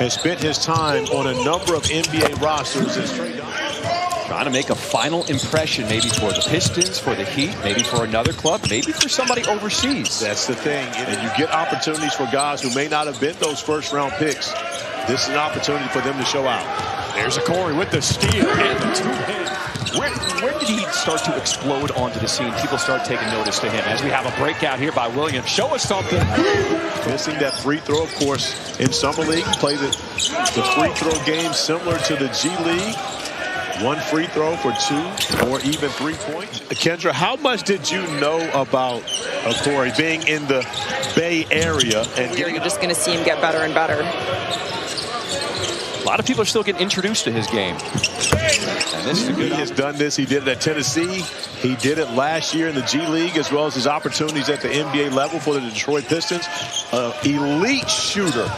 has spent his time on a number of NBA rosters and trying to make a final impression, maybe for the Pistons, for the Heat, maybe for another club, maybe for somebody overseas. That's the thing. And you get opportunities for guys who may not have been those first-round picks. This is an opportunity for them to show out. There's a Corey with the steal and the two-hand. Where did he start to explode onto the scene? People start taking notice to him as we have a breakout here by Williams. Show us something. Missing that free throw, of course, in Summer League. Play the free throw game similar to the G League. One free throw for 2 or even 3 points. Kendra, how much did you know about Corey being in the Bay Area? And You're just going to see him get better and better. A lot of people are still getting introduced to his game. And this is a good. He has done this. He did it at Tennessee. He did it last year in the G League, as well as his opportunities at the NBA level for the Detroit Pistons. Elite shooter.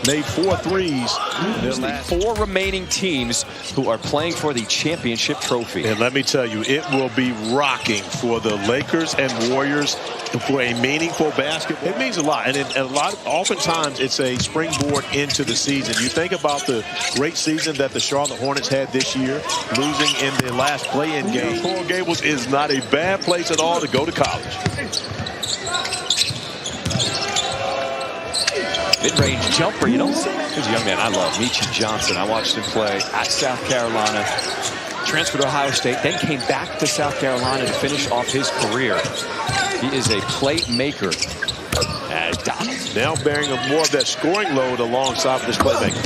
Made 4 threes. There's the 4 remaining teams who are playing for the championship trophy. And let me tell you, it will be rocking for the Lakers and Warriors for a meaningful basketball. It means a lot. And oftentimes it's a springboard into the season. You think about the great season that the Charlotte Hornets had this year, losing in their last play-in game. Coral Gables is not a bad place at all to go to college. Mid-range jumper, you don't see. Here's a young man I love, Michi Johnson. I watched him play at South Carolina. Transferred to Ohio State, then came back to South Carolina to finish off his career. He is a playmaker. Now bearing more of that scoring load alongside of this playmaker.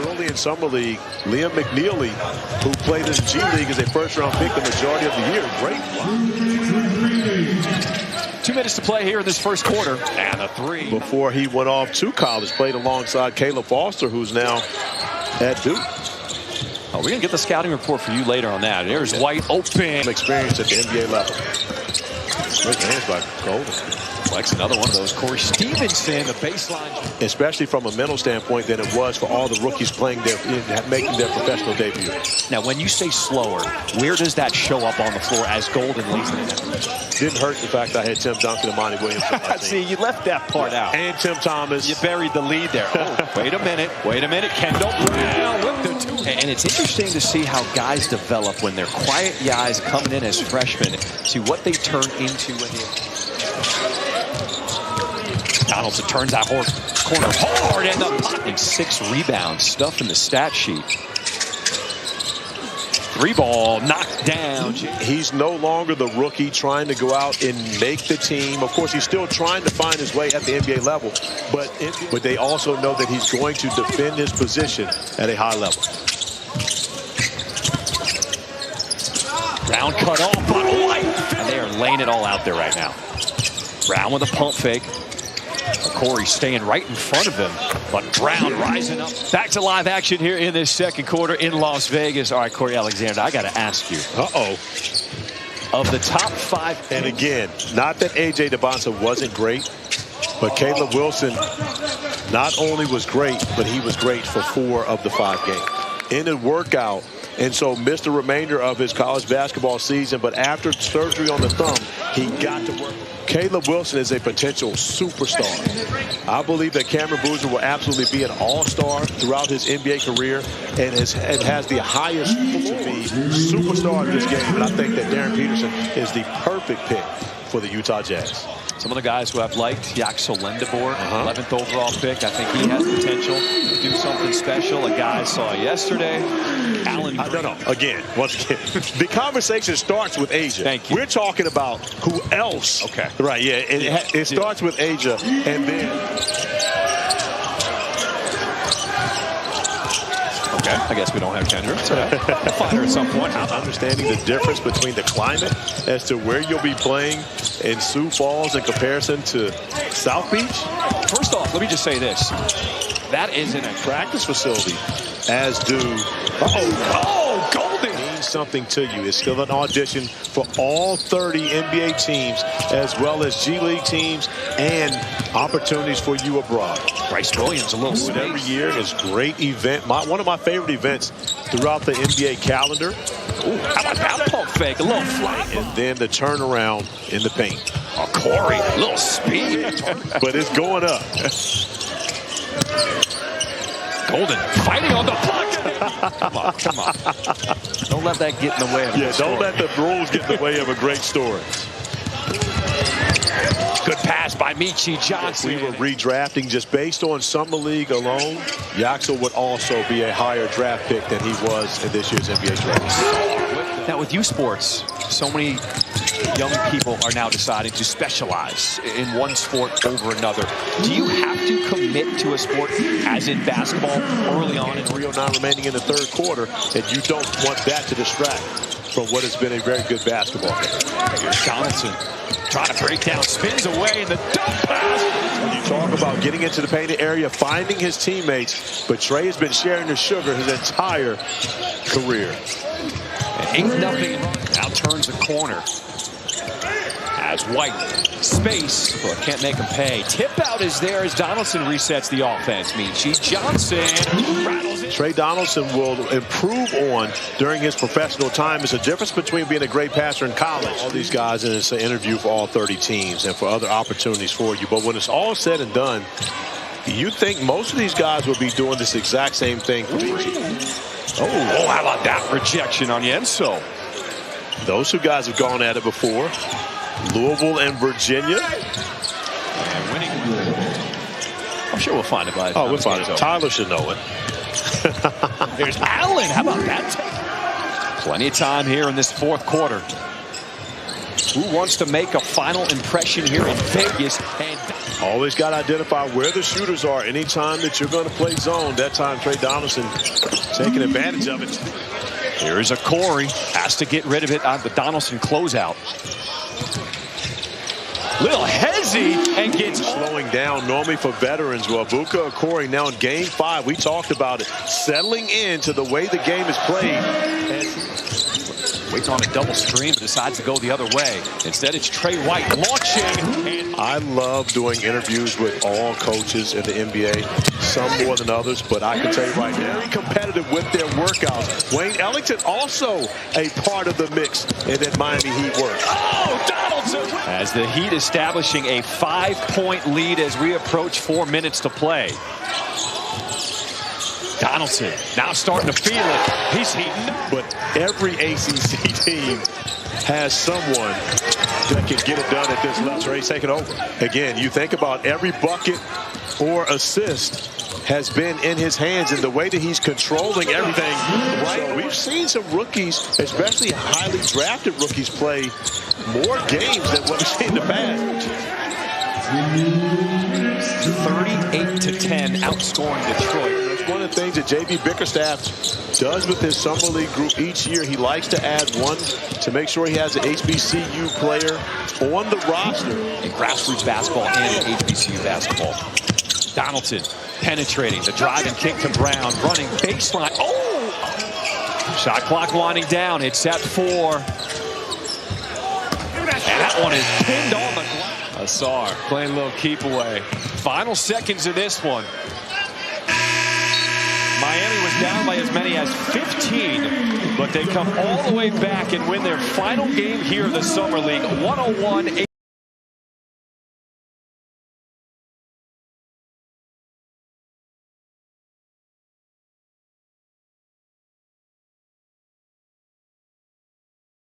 Early in Summer League, Liam McNeely, who played in the G League as a first-round pick the majority of the year. Great. 2 minutes to play here in this first quarter. And a 3. Before he went off to college, played alongside Caleb Foster, who's now at Duke. Oh, we're going to get the scouting report for you later on that. There's White open. Experience at the NBA level. Great hands by Golden. Flex another one of those. Corey Stevenson, the baseline. Especially from a mental standpoint than it was for all the rookies playing making their professional debut. Now, when you say slower, where does that show up on the floor as Golden leads in it? Didn't hurt the fact I had Tim Duncan and Monty Williams. See, you left that part out. And Tim Thomas. You buried the lead there. Oh, wait a minute. Kendall Brown with the 2. And it's interesting to see how guys develop when they're quiet guys coming in as freshmen. See what they turn into when they... Donaldson turns that corner hard and the pocket. 6 rebounds, stuff in the stat sheet. 3 ball knocked down. He's no longer the rookie trying to go out and make the team. Of course, he's still trying to find his way at the NBA level, but they also know that he's going to defend his position at a high level. Brown cut off by White, and they are laying it all out there right now. Brown with a pump fake. Corey staying right in front of him, but Brown rising up. Back to live action here in this second quarter in Las Vegas. All right, Corey Alexander, I got to ask you. Of the top 5. And again, not that A.J. Debonsa wasn't great, but Caleb Wilson not only was great, but he was great for 4 of the 5 games. In a workout, and so missed the remainder of his college basketball season, but after surgery on the thumb, he got to work. Caleb Wilson is a potential superstar. I believe that Cameron Boozer will absolutely be an all-star throughout his NBA career and has the highest to be superstar in this game. And I think that Darren Peterson is the perfect pick for the Utah Jazz. Some of the guys who I've liked, Yaxel Lendeboer, 11th overall pick. I think he has potential to do something special. A guy I saw yesterday, Allen Green. Once again, the conversation starts with Asia. Thank you. We're talking about who else. Okay. Right, yeah. It starts with Asia, and then... Okay, I guess we don't have Kendra. We'll find her at some point. Understanding the difference between the climate as to where you'll be playing in Sioux Falls in comparison to South Beach. First off, let me just say this. That isn't a practice facility, as do... Golden! Means something to you. It's still an audition for all 30 NBA teams, as well as G League teams, and opportunities for you abroad. Bryce Williams, a little space. Every year is a great event. One of my favorite events throughout the NBA calendar. Ooh, how about that pump fake? A little fly. And then the turnaround in the paint. Oh, Corey, a little speed. But it's going up. Golden fighting on the block. Come on, come on. Don't let that get in the way of Yeah, don't let the rules get in the way of a great story. Good pass by Meechie Johnson. If we were redrafting just based on Summer League alone, Yaxel would also be a higher draft pick than he was in this year's NBA draft. Now with youth sports, so many young people are now deciding to specialize in one sport over another. Do you have to commit to a sport, as in basketball, early on? And 3:09 remaining in the third quarter, and you don't want that to distract from what has been a very good basketball game. Here's Donaldson trying to break down, spins away, and the dunk pass. When you talk about getting into the painted area, finding his teammates, but Trey has been sharing the sugar his entire career. An 8-0 now turns the corner. As White, space, but can't make him pay. Tip out is there as Donaldson resets the offense. Meechie Johnson rattles it. Trey Donaldson will improve on during his professional time. There's a difference between being a great passer in college. All these guys, and it's an interview for all 30 teams and for other opportunities for you. But when it's all said and done, you think most of these guys will be doing this exact same thing for Meechie. Oh, how about that rejection on Yenso? Those two guys have gone at it before. Louisville and Virginia. And winning. I'm sure we'll find it by the time. Oh, we'll find it. Tyler should know it. Here's Allen. How about that? Plenty of time here in this fourth quarter. Who wants to make a final impression here in Vegas? And always got to identify where the shooters are anytime that you're going to play zone. That time, Trey Donaldson taking advantage of it. Here is a Corey. Has to get rid of it on the Donaldson closeout. Little hezzy and gets slowing down normally for veterans. Well, Buka Corey now in game 5. We talked about it. Settling into the way the game is played. And waits on a double screen, but decides to go the other way. Instead, it's Trey White launching. And I love doing interviews with all coaches in the NBA, some more than others, but I can tell you right now, very competitive with their workouts. Wayne Ellington also a part of the mix in that Miami Heat work. Oh, Donaldson! As the Heat establishing a 5-point lead as we approach 4 minutes to play. Donaldson now starting to feel it. He's heating up. But every ACC team has someone that can get it done at this level. Trey's taking over. Again, you think about every bucket or assist has been in his hands, and the way that he's controlling everything. Right? So we've seen some rookies, especially highly drafted rookies, play more games than what we've seen in the past. 38-10 outscoring Detroit. That's one of the things that J.B. Bickerstaff does with his Summer League group each year. He likes to add one to make sure he has an HBCU player on the roster. In grassroots basketball and HBCU basketball. Donaldson penetrating, the drive and kick to Brown, running baseline. Oh! Shot clock winding down. It's at 4. And that one is pinned on the glass. Asar playing a little keep away. Final seconds of this one. Miami was down by as many as 15, but they come all the way back and win their final game here in the Summer League, 101.